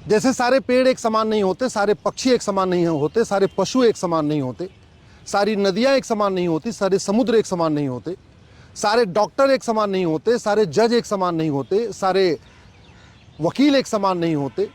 जैसे सारे पेड़ एक समान नहीं होते, सारे पक्षी एक समान नहीं होते, सारे पशु एक समान नहीं होते, सारी नदियां एक समान नहीं होती, सारे समुद्र एक समान नहीं होते, सारे डॉक्टर एक समान नहीं होते, सारे जज एक समान नहीं होते, सारे वकील एक समान नहीं होते,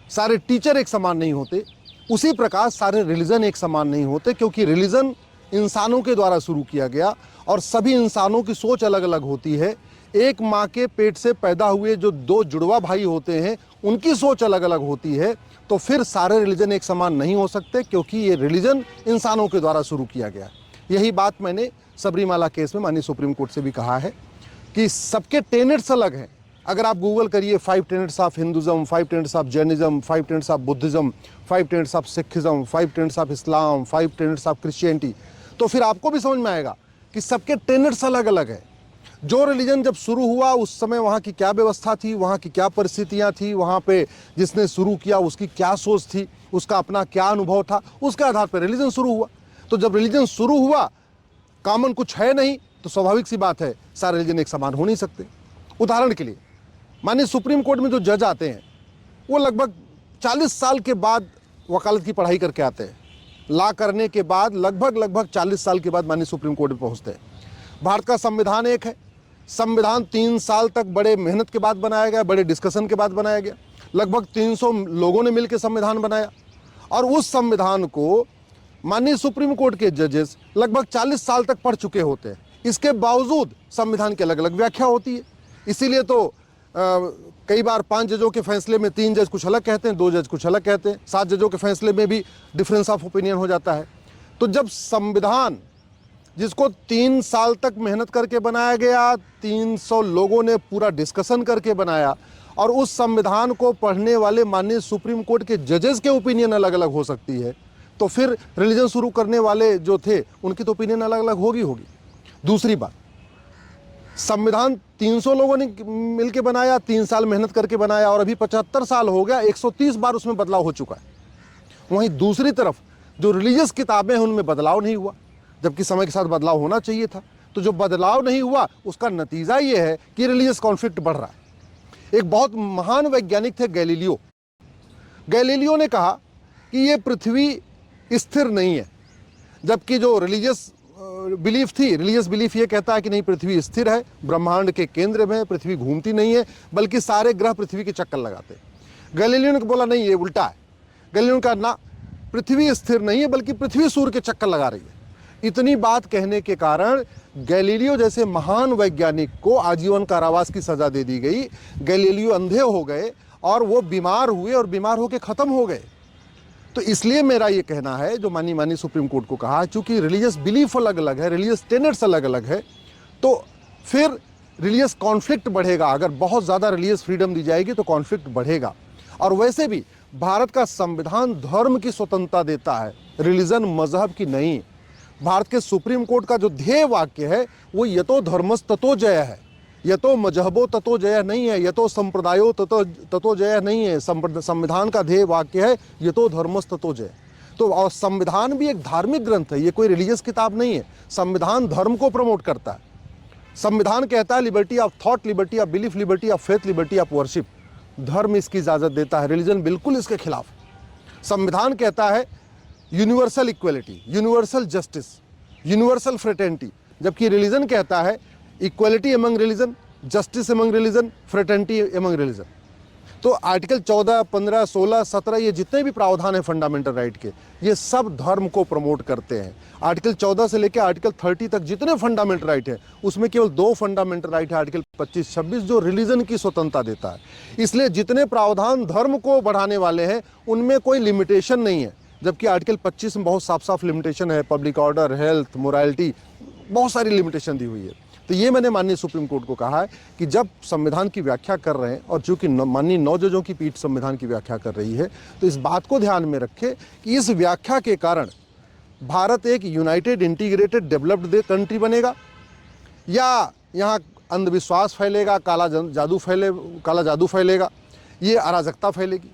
सारे टीचर एक समान नहीं होते, उसी प्रकार सारे रिलीजन एक समान नहीं होते, क्योंकि रिलीजन इंसानों के द्वारा शुरू किया गया और सभी इंसानों की सोच अलग अलग होती है। एक माँ के पेट से पैदा हुए जो दो जुड़वा भाई होते हैं, उनकी सोच अलग अलग होती है। तो फिर सारे रिलीजन एक समान नहीं हो सकते, क्योंकि ये रिलीजन इंसानों के द्वारा शुरू किया गया। यही बात मैंने सबरीमाला केस में माननीय सुप्रीम कोर्ट से भी कहा है कि सबके टेनेट्स अलग हैं। अगर आप गूगल करिए 5 tenets of Hinduism, 5 tenets of Jainism, 5 tenets of Buddhism, 5 tenets of Sikhism, 5 tenets of Islam, 5 tenets of Christianity, तो फिर आपको भी समझ में आएगा कि सबके टेनेट्स अलग अलग है। जो रिलीजन जब शुरू हुआ उस समय वहाँ की क्या व्यवस्था थी, वहाँ की क्या परिस्थितियाँ थी, वहाँ पे जिसने शुरू किया उसकी क्या सोच थी, उसका अपना क्या अनुभव था, उसके आधार पर रिलीजन शुरू हुआ। तो जब रिलीजन शुरू हुआ, कॉमन कुछ है नहीं, तो स्वाभाविक सी बात है सारे रिलीजन एक समान हो नहीं सकते। उदाहरण के लिए माननीय सुप्रीम कोर्ट में जो जज आते हैं वो लगभग 40 साल के बाद वकालत की पढ़ाई करके आते हैं। लॉ करने के बाद लगभग 40 साल के बाद माननीय सुप्रीम कोर्ट में पहुंचते हैं। भारत का संविधान एक है, संविधान 3 साल तक बड़े मेहनत के बाद बनाया गया, बड़े डिस्कशन के बाद बनाया गया। लगभग 300 लोगों ने मिलकर संविधान बनाया और उस संविधान को माननीय सुप्रीम कोर्ट के जजेस लगभग 40 साल तक पढ़ चुके होते हैं। इसके बावजूद संविधान की अलग अलग व्याख्या होती है। इसीलिए तो कई बार 5 जजों के फैसले में 3 जज कुछ अलग कहते हैं, 2 जज कुछ अलग कहते हैं, 7 जजों के फैसले में भी डिफरेंस ऑफ ओपिनियन हो जाता है। तो जब संविधान जिसको 3 साल तक मेहनत करके बनाया गया, 300 लोगों ने पूरा डिस्कशन करके बनाया, और उस संविधान को पढ़ने वाले माननीय सुप्रीम कोर्ट के जजेस के ओपिनियन अलग अलग हो सकती है, तो फिर रिलीजन शुरू करने वाले जो थे उनकी तो ओपिनियन अलग अलग होगी। दूसरी बात, संविधान 300 लोगों ने मिलकर बनाया, 3 साल मेहनत करके बनाया, और अभी 75 साल हो गया, 130 बार उसमें बदलाव हो चुका है। वहीं दूसरी तरफ जो रिलीजियस किताबें हैं उनमें बदलाव नहीं हुआ, जबकि समय के साथ बदलाव होना चाहिए था। तो जो बदलाव नहीं हुआ उसका नतीजा ये है कि रिलीजियस कॉन्फ्लिक्ट बढ़ रहा है। एक बहुत महान वैज्ञानिक थे गैलीलियो। गैलीलियो ने कहा कि ये पृथ्वी स्थिर नहीं है, जबकि जो रिलीजियस बिलीफ ये कहता है कि नहीं, पृथ्वी स्थिर है, ब्रह्मांड के केंद्र में है, पृथ्वी घूमती नहीं है, बल्कि सारे ग्रह पृथ्वी के चक्कर लगाते हैं। गैलीलियो ने बोला नहीं, ये उल्टा है। गैलीलियो ने कहा ना, पृथ्वी स्थिर नहीं है, बल्कि पृथ्वी सूर्य के चक्कर लगा रही है। इतनी बात कहने के कारण गैलीलियो जैसे महान वैज्ञानिक को आजीवन कारावास की सजा दे दी गई। गैलीलियो अंधे हो गए और वो बीमार हुए और बीमार होकर खत्म हो गए। तो इसलिए मेरा ये कहना है, जो माननीय सुप्रीम कोर्ट को कहा, चूंकि रिलीजियस बिलीफ अलग अलग है, रिलीजियस टेनेट्स अलग अलग है, तो फिर रिलीजियस कॉन्फ्लिक्ट बढ़ेगा। अगर बहुत ज़्यादा रिलीजियस फ्रीडम दी जाएगी तो कॉन्फ्लिक्ट बढ़ेगा। और वैसे भी भारत का संविधान धर्म की स्वतंत्रता देता है, रिलीजन मजहब की नहीं। भारत के सुप्रीम कोर्ट का जो ध्येय वाक्य है वो यतो धर्मस ततो जय है, यतो मजहबो ततो जय नहीं है, यतो संप्रदायो ततो जय नहीं है। संविधान का ध्येय वाक्य है यतो धर्मस ततो जय। तो और संविधान भी एक धार्मिक ग्रंथ है, ये कोई रिलीजियस किताब नहीं है। संविधान धर्म को प्रमोट करता है। संविधान कहता है liberty of thought, liberty of belief, liberty of faith, liberty of worship. धर्म इसकी इजाज़त देता है, रिलीजन बिल्कुल इसके खिलाफ। संविधान कहता है universal equality, universal justice, universal fraternity, जबकि रिलीजन कहता है equality among religion, justice among religion, fraternity among religion. तो आर्टिकल 14, 15, 16, 17 ये जितने भी प्रावधान हैं फंडामेंटल राइट के, ये सब धर्म को प्रमोट करते हैं। आर्टिकल 14 से लेकर आर्टिकल 30 तक जितने फंडामेंटल राइट है उसमें केवल 2 फंडामेंटल राइट है, आर्टिकल 25, 26 जो रिलीजन की स्वतंत्रता देता है। इसलिए जितने प्रावधान धर्म को बढ़ाने वाले हैं उनमें कोई लिमिटेशन नहीं है, जबकि आर्टिकल 25 में बहुत साफ साफ लिमिटेशन है, पब्लिक ऑर्डर, हेल्थ, मोरालिटी, बहुत सारी लिमिटेशन दी हुई है। तो ये मैंने माननीय सुप्रीम कोर्ट को कहा है कि जब संविधान की व्याख्या कर रहे हैं, और चूंकि माननीय 9 जजों की पीठ संविधान की व्याख्या कर रही है, तो इस बात को ध्यान में रखें कि इस व्याख्या के कारण भारत एक यूनाइटेड इंटीग्रेटेड डेवलप्ड कंट्री बनेगा, या यहाँ अंधविश्वास फैलेगा, काला जादू फैलेगा, ये अराजकता फैलेगी।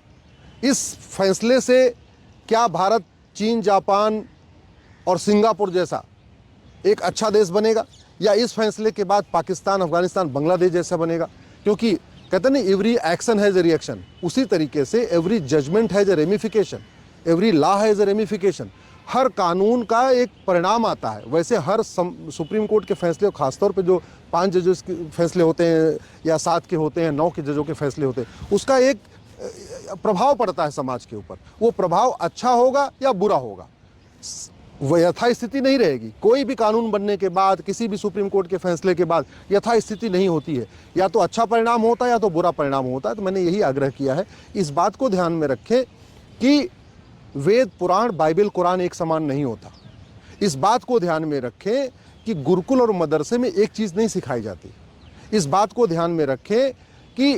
इस फैसले से क्या भारत चीन, जापान और सिंगापुर जैसा एक अच्छा देश बनेगा, या इस फैसले के बाद पाकिस्तान, अफगानिस्तान, बांग्लादेश जैसा बनेगा? क्योंकि कहते हैं ना every action has a reaction, उसी तरीके से every judgement has a ramification, every law has a ramification. हर कानून का एक परिणाम आता है। वैसे हर सुप्रीम कोर्ट के फैसले, खासतौर पे जो 5 जजेस के फैसले होते हैं या 7 के होते हैं, 9 के जजों के फैसले होते हैं, उसका एक प्रभाव पड़ता है समाज के ऊपर। वो प्रभाव अच्छा होगा या बुरा होगा, वह यथास्थिति नहीं रहेगी। कोई भी कानून बनने के बाद, किसी भी सुप्रीम कोर्ट के फैसले के बाद यथास्थिति नहीं होती है, या तो अच्छा परिणाम होता है या तो बुरा परिणाम होता है। तो मैंने यही आग्रह किया है, इस बात को ध्यान में रखें कि वेद, पुराण, बाइबल, कुरान एक समान नहीं होता। इस बात को ध्यान में रखें कि गुरुकुल और मदरसे में एक चीज़ नहीं सिखाई जाती। इस बात को ध्यान में रखें कि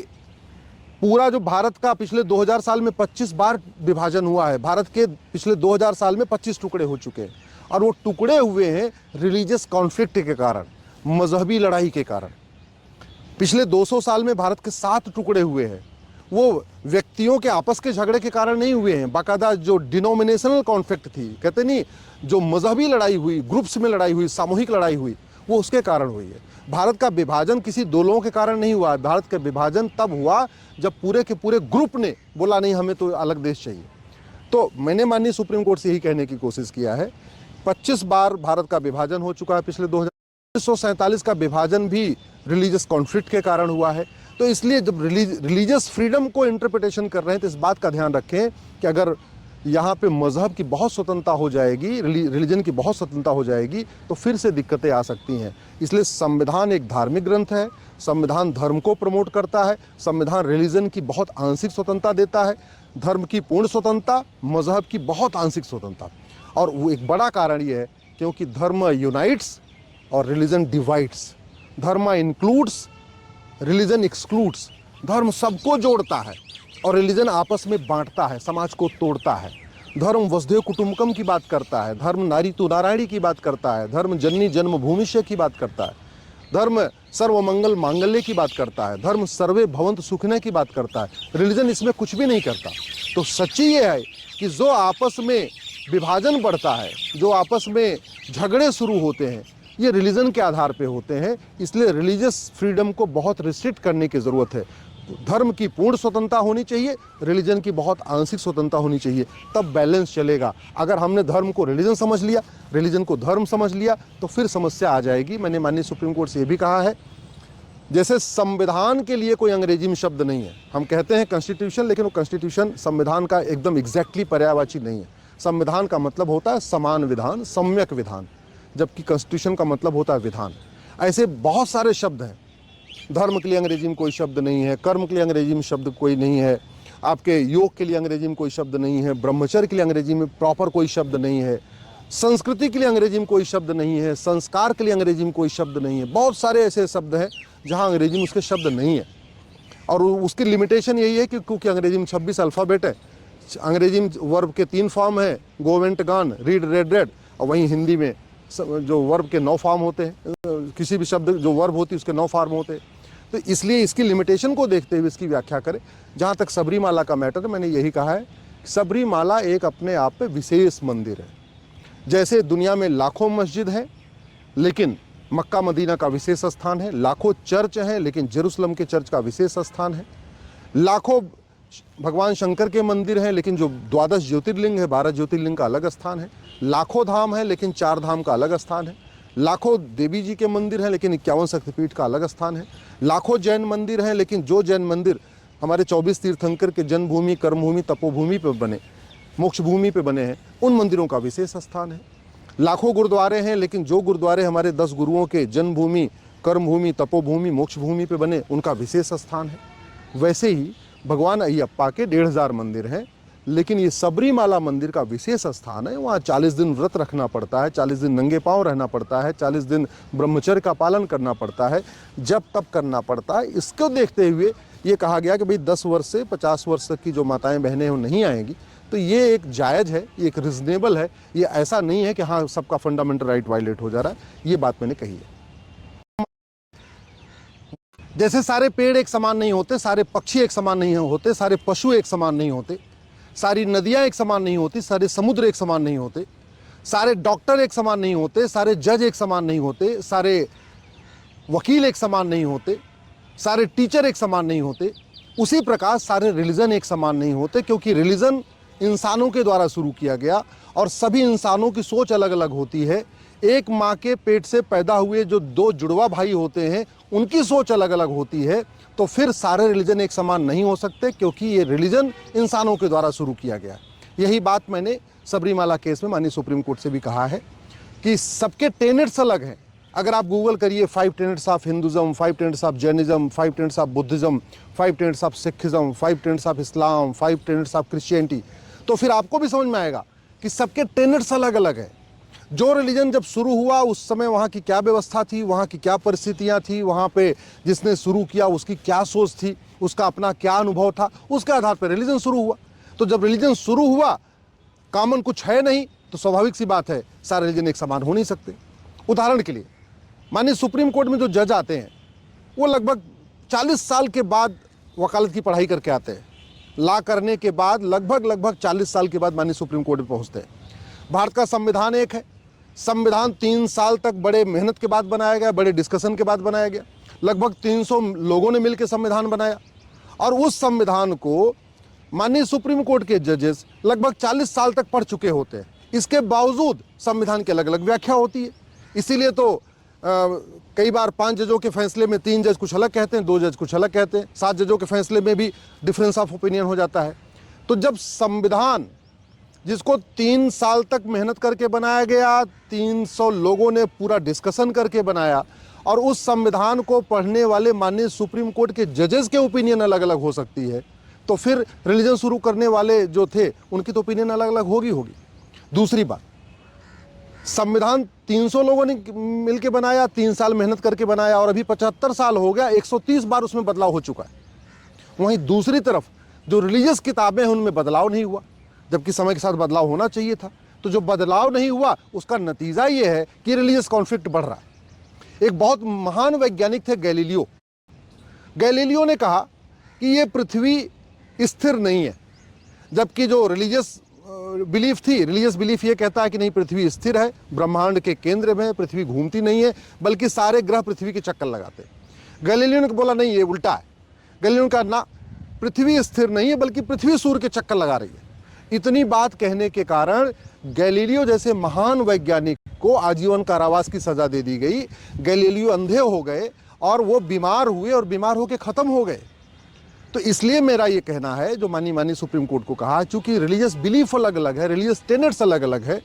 पूरा जो भारत का पिछले 2000 साल में 25 बार विभाजन हुआ है, भारत के पिछले 2000 साल में 25 टुकड़े हो चुके हैं, और वो टुकड़े हुए हैं रिलीजियस कॉन्फ्लिक्ट के कारण, मजहबी लड़ाई के कारण। पिछले 200 साल में भारत के 7 टुकड़े हुए हैं, वो व्यक्तियों के आपस के झगड़े के कारण नहीं हुए हैं, बाकायदा जो डिनोमिनेशनल कॉन्फ्लिक्ट थी, कहते नहीं, जो मजहबी लड़ाई हुई, ग्रुप्स में लड़ाई हुई, सामूहिक लड़ाई हुई, वो उसके कारण हुई है। भारत का विभाजन किसी 2 लोगों के कारण नहीं हुआ है। भारत का विभाजन तब हुआ जब पूरे के पूरे ग्रुप ने बोला नहीं, हमें तो अलग देश चाहिए। तो मैंने माननीय सुप्रीम कोर्ट से यही कहने की कोशिश किया है, 25 बार भारत का विभाजन हो चुका है पिछले 1947 का विभाजन भी रिलीजियस कॉन्फ्लिक्ट के कारण हुआ है। तो इसलिए जब रिलीजियस फ्रीडम को इंटरप्रिटेशन कर रहे हैं तो इस बात का ध्यान रखें कि अगर यहाँ पे मजहब की बहुत स्वतंत्रता हो जाएगी, रिलीजन की बहुत स्वतंत्रता हो जाएगी, तो फिर से दिक्कतें आ सकती हैं। इसलिए संविधान एक धार्मिक ग्रंथ है, संविधान धर्म को प्रमोट करता है, संविधान रिलीजन की बहुत आंशिक स्वतंत्रता देता है, धर्म की पूर्ण स्वतंत्रता, मजहब की बहुत आंशिक स्वतंत्रता। और वो एक बड़ा कारण ये है क्योंकि धर्म यूनाइट्स और रिलीजन डिवाइड्स। धर्म इंक्लूड्स, रिलीजन एक्सक्लूड्स। धर्म सबको जोड़ता है और रिलीजन आपस में बांटता है, समाज को तोड़ता है। धर्म वसुधैव कुटुंबकम की बात करता है, धर्म नारी तु नारायणी की बात करता है, धर्म जननी जन्मभूमिष्य की बात करता है, धर्म सर्वमंगल मांगल्य की बात करता है, धर्म सर्वे भवंत सुखिनः की बात करता है। रिलीजन इसमें कुछ भी नहीं करता। तो सच्ची ये है कि जो आपस में विभाजन बढ़ता है, जो आपस में झगड़े शुरू होते हैं, ये रिलीजन के आधार पे होते हैं। इसलिए रिलीजियस फ्रीडम को बहुत रिस्ट्रिक्ट करने की ज़रूरत है। धर्म की पूर्ण स्वतंत्रता होनी चाहिए, रिलीजन की बहुत आंशिक स्वतंत्रता होनी चाहिए, तब बैलेंस चलेगा। अगर हमने धर्म को रिलीजन समझ लिया, रिलीजन को धर्म समझ लिया, तो फिर समस्या आ जाएगी। मैंने माननीय सुप्रीम कोर्ट से ये भी कहा है, जैसे संविधान के लिए कोई अंग्रेजी में शब्द नहीं है। हम कहते हैं कॉन्स्टिट्यूशन, लेकिन वो कॉन्स्टिट्यूशन संविधान का एकदम एग्जैक्टली पर्यायवाची नहीं है। संविधान का मतलब होता है समान विधान, सम्यक विधान, जबकि कॉन्स्टिट्यूशन का मतलब होता है विधान। ऐसे बहुत सारे शब्द हैं। धर्म के लिए अंग्रेजी में कोई शब्द नहीं है, कर्म के लिए अंग्रेजी में शब्द कोई नहीं है, आपके योग के लिए अंग्रेजी में कोई शब्द नहीं है, ब्रह्मचर्य के लिए अंग्रेजी में प्रॉपर कोई शब्द नहीं है, संस्कृति के लिए अंग्रेजी में कोई शब्द नहीं है, संस्कार के लिए अंग्रेजी में कोई शब्द नहीं है। बहुत सारे ऐसे शब्द हैं जहाँ अंग्रेजी में उसके शब्द नहीं है, और उसकी लिमिटेशन यही है कि क्योंकि अंग्रेजी में 26 अल्फ़ाबेट है। अंग्रेजी में वर्ब के 3 फॉर्म है, go went gone, read red red, और वहीं हिंदी में जो वर्ब के 9 फॉर्म होते हैं, किसी भी शब्द जो वर्ब होती है उसके 9 फॉर्म होते हैं। तो इसलिए इसकी लिमिटेशन को देखते हुए इसकी व्याख्या करें। जहाँ तक सबरीमाला का मैटर है, मैंने यही कहा है, सबरीमाला एक अपने आप पे विशेष मंदिर है। जैसे दुनिया में लाखों मस्जिद हैं, लेकिन मक्का मदीना का विशेष स्थान है, लाखों चर्च हैं, लेकिन जेरूसलम के चर्च का विशेष स्थान है, लाखों भगवान शंकर के मंदिर हैं, लेकिन जो 12 ज्योतिर्लिंग है, 12 ज्योतिर्लिंग का अलग स्थान है, लाखों धाम है, लेकिन 4 धाम का अलग स्थान है, लाखों देवी जी के मंदिर हैं, लेकिन 51 शक्तिपीठ का अलग स्थान है, लाखों जैन मंदिर हैं, लेकिन जो जैन मंदिर हमारे 24 तीर्थंकर के जन्मभूमि, कर्मभूमि, तपोभूमि पे बने, मोक्ष भूमि पे बने हैं, उन मंदिरों का विशेष स्थान है। लाखों गुरुद्वारे हैं, लेकिन जो गुरुद्वारे हमारे 10 गुरुओं के जन्मभूमि, कर्मभूमि, तपोभूमि, मोक्ष भूमि पे बने, उनका विशेष स्थान है। वैसे ही भगवान अयप्पा के 1500 मंदिर हैं, लेकिन ये सबरीमाला मंदिर का विशेष स्थान है। वहाँ 40 दिन व्रत रखना पड़ता है, 40 दिन नंगे पांव रहना पड़ता है, 40 दिन ब्रह्मचर्य का पालन करना पड़ता है, जब तब करना पड़ता है। इसको देखते हुए ये कहा गया कि भाई 10 वर्ष से 50 वर्ष तक की जो माताएं बहनें हैं वो नहीं आएंगी। तो ये एक जायज़ है, ये एक रिजनेबल है। ये ऐसा नहीं है कि हाँ सबका फंडामेंटल राइट वायलेट हो जा रहा है। ये बात मैंने कही है। जैसे सारे पेड़ एक समान नहीं होते, सारे पक्षी एक समान नहीं होते, सारे पशु एक समान नहीं होते, सारी नदियाँ एक समान नहीं होती, सारे समुद्र एक समान नहीं होते, सारे डॉक्टर एक समान नहीं होते, सारे जज एक समान नहीं होते, सारे वकील एक समान नहीं होते, सारे टीचर एक समान नहीं होते, उसी प्रकार सारे रिलीजन एक समान नहीं होते, क्योंकि रिलीजन इंसानों के द्वारा शुरू किया गया और सभी इंसानों की सोच अलग अलग होती है। एक माँ के पेट से पैदा हुए जो दो जुड़वा भाई होते हैं, उनकी सोच अलग अलग होती है, तो फिर सारे रिलीजन एक समान नहीं हो सकते, क्योंकि ये रिलीजन इंसानों के द्वारा शुरू किया गया। यही बात मैंने सबरीमाला केस में माननीय सुप्रीम कोर्ट से भी कहा है कि सबके टेनेट्स अलग हैं। अगर आप गूगल करिए 5 tenets of Hinduism, 5 tenets of Jainism, 5 tenets of Buddhism, 5 tenets of Sikhism, 5 tenets of Islam, 5 tenets of Christianity, तो फिर आपको भी समझ में आएगा कि सबके टेनेट्स अलग अलग हैं। जो रिलीजन जब शुरू हुआ उस समय वहाँ की क्या व्यवस्था थी, वहाँ की क्या परिस्थितियाँ थी, वहाँ पे जिसने शुरू किया उसकी क्या सोच थी, उसका अपना क्या अनुभव था, उसके आधार पर रिलीजन शुरू हुआ। तो जब रिलीजन शुरू हुआ, कॉमन कुछ है नहीं, तो स्वाभाविक सी बात है सारे रिलीजन एक समान हो नहीं सकते। उदाहरण के लिए माननीय सुप्रीम कोर्ट में जो जज आते हैं वो लगभग 40 साल के बाद वकालत की पढ़ाई करके आते हैं। लॉ करने के बाद लगभग 40 साल के बाद माननीय सुप्रीम कोर्ट में पहुँचते हैं। भारत का संविधान एक है, संविधान 3 साल तक बड़े मेहनत के बाद बनाया गया, बड़े डिस्कशन के बाद बनाया गया। लगभग 300 लोगों ने मिलकर संविधान बनाया और उस संविधान को माननीय सुप्रीम कोर्ट के जजेस लगभग 40 साल तक पढ़ चुके होते हैं। इसके बावजूद संविधान की अलग अलग व्याख्या होती है। इसीलिए तो कई बार 5 जजों के फैसले में 3 जज कुछ अलग कहते हैं, 2 जज कुछ अलग कहते हैं, 7 जजों के फैसले में भी डिफरेंस ऑफ ओपिनियन हो जाता है। तो जब संविधान जिसको 3 साल तक मेहनत करके बनाया गया, 300 लोगों ने पूरा डिस्कशन करके बनाया, और उस संविधान को पढ़ने वाले माननीय सुप्रीम कोर्ट के जजेस के ओपिनियन अलग अलग हो सकती है, तो फिर रिलीजन शुरू करने वाले जो थे उनकी तो ओपिनियन अलग अलग होगी। दूसरी बात, संविधान 300 लोगों ने मिलकर बनाया, 3 साल मेहनत करके बनाया, और अभी 75 साल हो गया, 130 बार उसमें बदलाव हो चुका है। वहीं दूसरी तरफ जो रिलीजियस किताबें हैं उनमें बदलाव नहीं हुआ, जबकि समय के साथ बदलाव होना चाहिए था। तो जो बदलाव नहीं हुआ उसका नतीजा ये है कि रिलीजियस कॉन्फ्लिक्ट बढ़ रहा है। एक बहुत महान वैज्ञानिक थे गैलीलियो। गैलीलियो ने कहा कि ये पृथ्वी स्थिर नहीं है, जबकि जो रिलीजियस बिलीफ थी, रिलीजियस बिलीफ ये कहता है कि नहीं, पृथ्वी स्थिर है, ब्रह्मांड के केंद्र में है, पृथ्वी घूमती नहीं है, बल्कि सारे ग्रह पृथ्वी के चक्कर लगाते हैं। गैलीलियो ने बोला नहीं, ये उल्टा है। गैलीलियो ने कहा ना, पृथ्वी स्थिर नहीं है, बल्कि पृथ्वी सूर्य के चक्कर लगा रही है। इतनी बात कहने के कारण गैलीलियो जैसे महान वैज्ञानिक को आजीवन कारावास की सजा दे दी गई। गैलीलियो अंधे हो गए और वो बीमार हुए और बीमार होकर खत्म हो गए। तो इसलिए मेरा ये कहना है, जो माननीय सुप्रीम कोर्ट को कहा, चूंकि रिलीजियस बिलीफ अलग अलग है, रिलीजियस टेनेट्स अलग अलग है,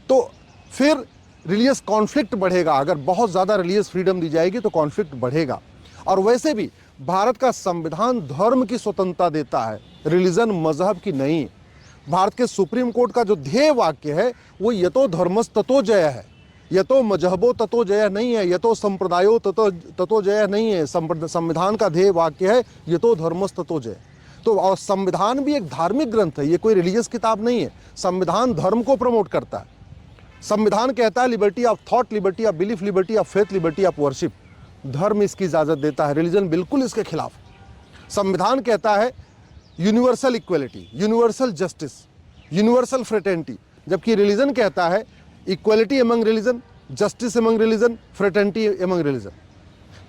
तो फिर रिलीजियस कॉन्फ्लिक्ट बढ़ेगा। अगर बहुत ज़्यादा रिलीजियस फ्रीडम दी जाएगी तो कॉन्फ्लिक्ट बढ़ेगा। और वैसे भी भारत का संविधान धर्म की स्वतंत्रता देता है, रिलीजन मजहब की नहीं। भारत के सुप्रीम कोर्ट का जो ध्येय वाक्य है वो यतो धर्मस ततो जय है, यतो मजहबो ततो जय नहीं है, यतो संप्रदायो ततो जय नहीं है। संविधान का ध्येय वाक्य है यतो धर्मस ततो जय। तो और संविधान भी एक धार्मिक ग्रंथ है, ये कोई रिलीजियस किताब नहीं है। संविधान धर्म को प्रमोट करता है। संविधान कहता है liberty of thought, liberty of belief, liberty of faith, liberty of worship. धर्म इसकी इजाज़त देता है, रिलीजन बिल्कुल इसके खिलाफ। संविधान कहता है universal equality, universal justice, universal fraternity, जबकि रिलीजन कहता है equality among religion, justice among religion, fraternity among religion.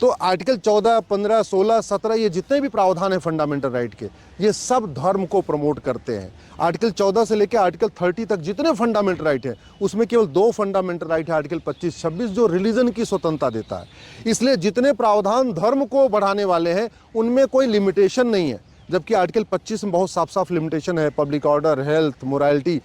तो आर्टिकल 14, 15, 16, 17 ये जितने भी प्रावधान हैं फंडामेंटल राइट के, ये सब धर्म को प्रमोट करते हैं। आर्टिकल 14 से लेकर आर्टिकल 30 तक जितने फंडामेंटल राइट हैं उसमें केवल 2 फंडामेंटल राइट है, आर्टिकल 25, 26 जो रिलीजन की स्वतंत्रता देता है। इसलिए जितने प्रावधान धर्म को बढ़ाने वाले हैं उनमें कोई लिमिटेशन नहीं है, जबकि आर्टिकल 25 में बहुत साफ साफ लिमिटेशन है, पब्लिक ऑर्डर, हेल्थ, मोरालिटी,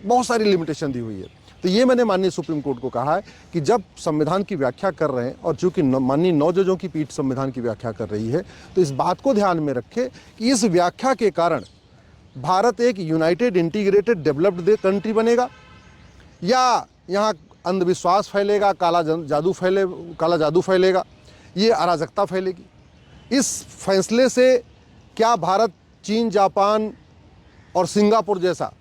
बहुत सारी लिमिटेशन दी हुई है। तो ये मैंने माननीय सुप्रीम कोर्ट को कहा है कि जब संविधान की व्याख्या कर रहे हैं, और चूंकि माननीय 9 जजों की पीठ संविधान की व्याख्या कर रही है, तो इस बात को ध्यान में रखें कि इस व्याख्या के कारण भारत एक यूनाइटेड इंटीग्रेटेड डेवलप्ड कंट्री बनेगा, या यहाँ अंधविश्वास फैलेगा, काला जादू फैलेगा, ये अराजकता फैलेगी। इस फैसले से क्या भारत चीन, जापान और सिंगापुर जैसा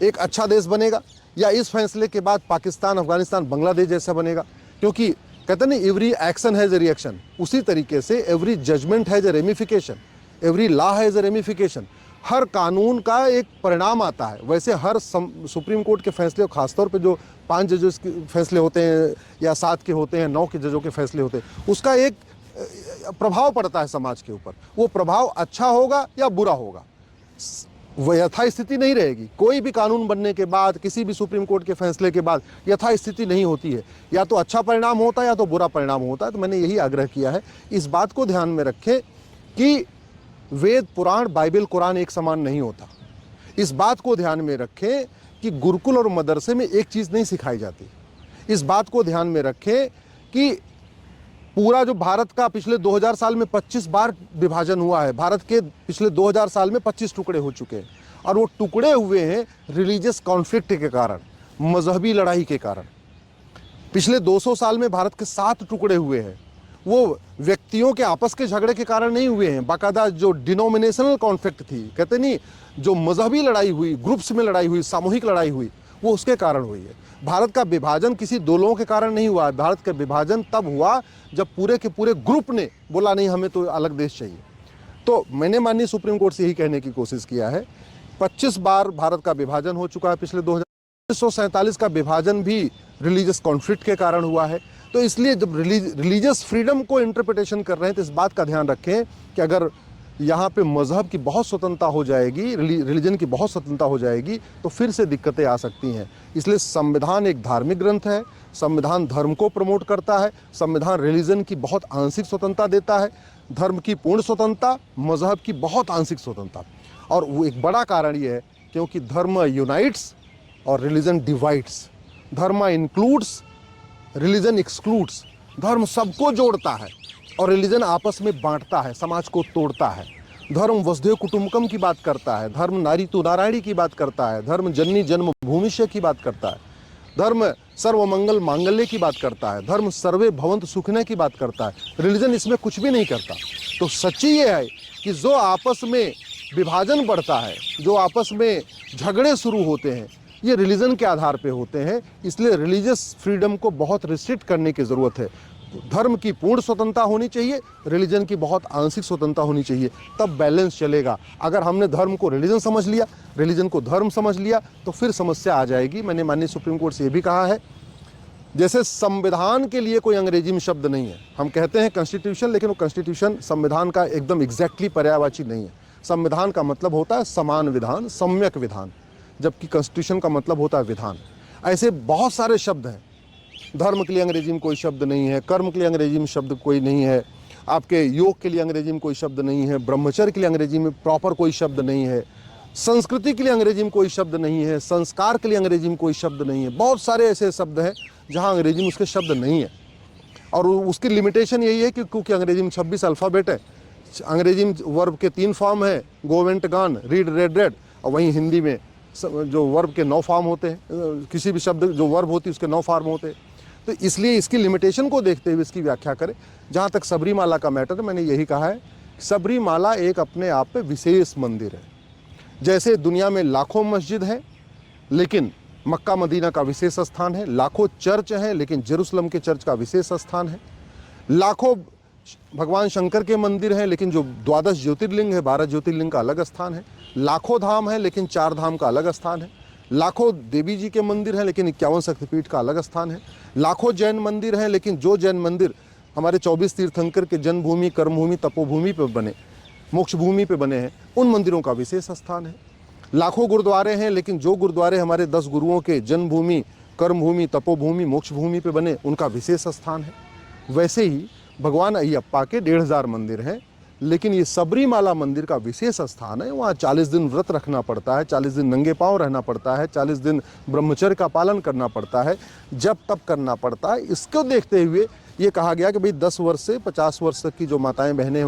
एक अच्छा देश बनेगा, या इस फैसले के बाद पाकिस्तान, अफगानिस्तान, बांग्लादेश जैसा बनेगा? क्योंकि कहते हैं ना, every action has a reaction, उसी तरीके से every judgement has a ramification, every law has a ramification. हर कानून का एक परिणाम आता है। वैसे हर सुप्रीम कोर्ट के फैसले, खासतौर पे जो 5 जजों के फैसले होते हैं या 7 के होते हैं, 9 के जजों के फैसले होते हैं, उसका एक प्रभाव पड़ता है समाज के ऊपर, वो प्रभाव अच्छा होगा या बुरा होगा, वो यथास्थिति नहीं रहेगी। कोई भी कानून बनने के बाद, किसी भी सुप्रीम कोर्ट के फैसले के बाद यथास्थिति नहीं होती है, या तो अच्छा परिणाम होता है या तो बुरा परिणाम होता है। तो मैंने यही आग्रह किया है, इस बात को ध्यान में रखें कि वेद, पुराण, बाइबल, कुरान एक समान नहीं होता। इस बात को ध्यान में रखें कि गुरुकुल और मदरसे में एक चीज़ नहीं सिखाई जाती। इस बात को ध्यान में रखें कि पूरा जो भारत का पिछले 2000 साल में 25 बार विभाजन हुआ है, भारत के पिछले 2000 साल में 25 टुकड़े हो चुके हैं, और वो टुकड़े हुए हैं रिलीजियस कॉन्फ्लिक्ट के कारण, मजहबी लड़ाई के कारण। पिछले 200 साल में भारत के 7 टुकड़े हुए हैं, वो व्यक्तियों के आपस के झगड़े के कारण नहीं हुए हैं, बाकायदा जो डिनोमिनेशनल कॉन्फ्लिक्ट थी, कहते नहीं, जो मजहबी लड़ाई हुई, ग्रुप्स में लड़ाई हुई, सामूहिक लड़ाई हुई, वो उसके कारण हुई है। भारत का विभाजन किसी दो लोगों के कारण नहीं हुआ है। भारत का विभाजन तब हुआ जब पूरे के पूरे ग्रुप ने बोला नहीं, हमें तो अलग देश चाहिए। तो मैंने माननीय सुप्रीम कोर्ट से यही कहने की कोशिश किया है, 25 बार भारत का विभाजन हो चुका है पिछले 1947 का विभाजन भी रिलीजियस कॉन्फ्लिक्ट के कारण हुआ है। तो इसलिए जब रिलीजियस फ्रीडम को इंटरप्रिटेशन कर रहे हैं तो इस बात का ध्यान रखें कि अगर यहाँ पे मजहब की बहुत स्वतंत्रता हो जाएगी, रिलीजन की बहुत स्वतंत्रता हो जाएगी, तो फिर से दिक्कतें आ सकती हैं। इसलिए संविधान एक धार्मिक ग्रंथ है, संविधान धर्म को प्रमोट करता है, संविधान रिलीजन की बहुत आंशिक स्वतंत्रता देता है, धर्म की पूर्ण स्वतंत्रता, मजहब की बहुत आंशिक स्वतंत्रता। और वो एक बड़ा कारण ये है क्योंकि धर्म यूनाइट्स और रिलीजन डिवाइड्स। धर्म इंक्लूड्स, रिलीजन एक्सक्लूड्स। धर्म सबको जोड़ता है और रिलीजन आपस में बांटता है, समाज को तोड़ता है। धर्म वसुधैव कुटुंबकम की बात करता है, धर्म नारी तु नारायणी की बात करता है, धर्म जननी जन्म भूमिष्य की बात करता है, धर्म सर्वमंगल मांगल्य की बात करता है, धर्म सर्वे भवंत सुखने की बात करता है। रिलीजन इसमें कुछ भी नहीं करता। तो सच्ची ये है कि जो आपस में विभाजन बढ़ता है, जो आपस में झगड़े शुरू होते हैं, ये रिलीजन के आधार पे होते हैं। इसलिए रिलीजियस फ्रीडम को बहुत रिस्ट्रिक्ट करने की ज़रूरत है। धर्म की पूर्ण स्वतंत्रता होनी चाहिए, रिलीजन की बहुत आंशिक स्वतंत्रता होनी चाहिए, तब बैलेंस चलेगा। अगर हमने धर्म को रिलीजन समझ लिया, रिलीजन को धर्म समझ लिया, तो फिर समस्या आ जाएगी। मैंने माननीय सुप्रीम कोर्ट से ये भी कहा है, जैसे संविधान के लिए कोई अंग्रेजी में शब्द नहीं है। हम कहते हैं कॉन्स्टिट्यूशन, लेकिन वो कॉन्स्टिट्यूशन संविधान का एकदम एग्जैक्टली पर्यायवाची नहीं है। संविधान का मतलब होता है समान विधान, सम्यक विधान, जबकि कॉन्स्टिट्यूशन का मतलब होता है विधान। ऐसे बहुत सारे शब्द हैं। धर्म के लिए अंग्रेजी में कोई शब्द नहीं है, कर्म के लिए अंग्रेजी में शब्द कोई नहीं है, आपके योग के लिए अंग्रेजी में कोई शब्द नहीं है, ब्रह्मचर्य के लिए अंग्रेजी में प्रॉपर कोई शब्द नहीं है, संस्कृति के लिए अंग्रेजी में कोई शब्द नहीं है, संस्कार के लिए अंग्रेजी में कोई शब्द नहीं है। बहुत सारे ऐसे शब्द हैं जहाँ अंग्रेजी में उसके शब्द नहीं है, और उसकी लिमिटेशन यही है कि क्योंकि अंग्रेजी में 26 अल्फ़ाबेट है। अंग्रेजी में वर्ब के 3 फॉर्म है, go went gone, read red red, और वहीं हिंदी में जो वर्ब के 9 फॉर्म होते हैं, किसी भी शब्द जो वर्ब होती है उसके 9 फॉर्म होते हैं। तो इसलिए इसकी लिमिटेशन को देखते हुए इसकी व्याख्या करें। जहाँ तक सबरीमाला का मैटर है, मैंने यही कहा है, सबरीमाला एक अपने आप पे विशेष मंदिर है। जैसे दुनिया में लाखों मस्जिद हैं, लेकिन मक्का मदीना का विशेष स्थान है, लाखों चर्च हैं, लेकिन जेरूसलम के चर्च का विशेष स्थान है, लाखों भगवान शंकर के मंदिर हैं, लेकिन जो 12 ज्योतिर्लिंग है, 12 ज्योतिर्लिंग का अलग स्थान है, लाखों धाम है, लेकिन 4 धाम का अलग स्थान है, लाखों देवी जी के मंदिर हैं, लेकिन 51 शक्तिपीठ का अलग स्थान है, लाखों जैन मंदिर हैं, लेकिन जो जैन मंदिर हमारे 24 तीर्थंकर के जन्मभूमि, कर्मभूमि, तपोभूमि पे बने, मोक्ष भूमि पे बने हैं, उन मंदिरों का विशेष स्थान है। लाखों गुरुद्वारे हैं, लेकिन जो गुरुद्वारे हमारे 10 गुरुओं के जन्मभूमि, कर्मभूमि, तपोभूमि, मोक्ष भूमि पे बने, उनका विशेष स्थान है। वैसे ही भगवान अयप्पा के 1500 मंदिर हैं, लेकिन ये सबरीमाला मंदिर का विशेष स्थान है। वहाँ 40 दिन व्रत रखना पड़ता है, 40 दिन नंगे पांव रहना पड़ता है, 40 दिन ब्रह्मचर्य का पालन करना पड़ता है, जब तब करना पड़ता है। इसको देखते हुए ये कहा गया कि भाई 10 वर्ष से 50 वर्ष तक की जो माताएं बहनें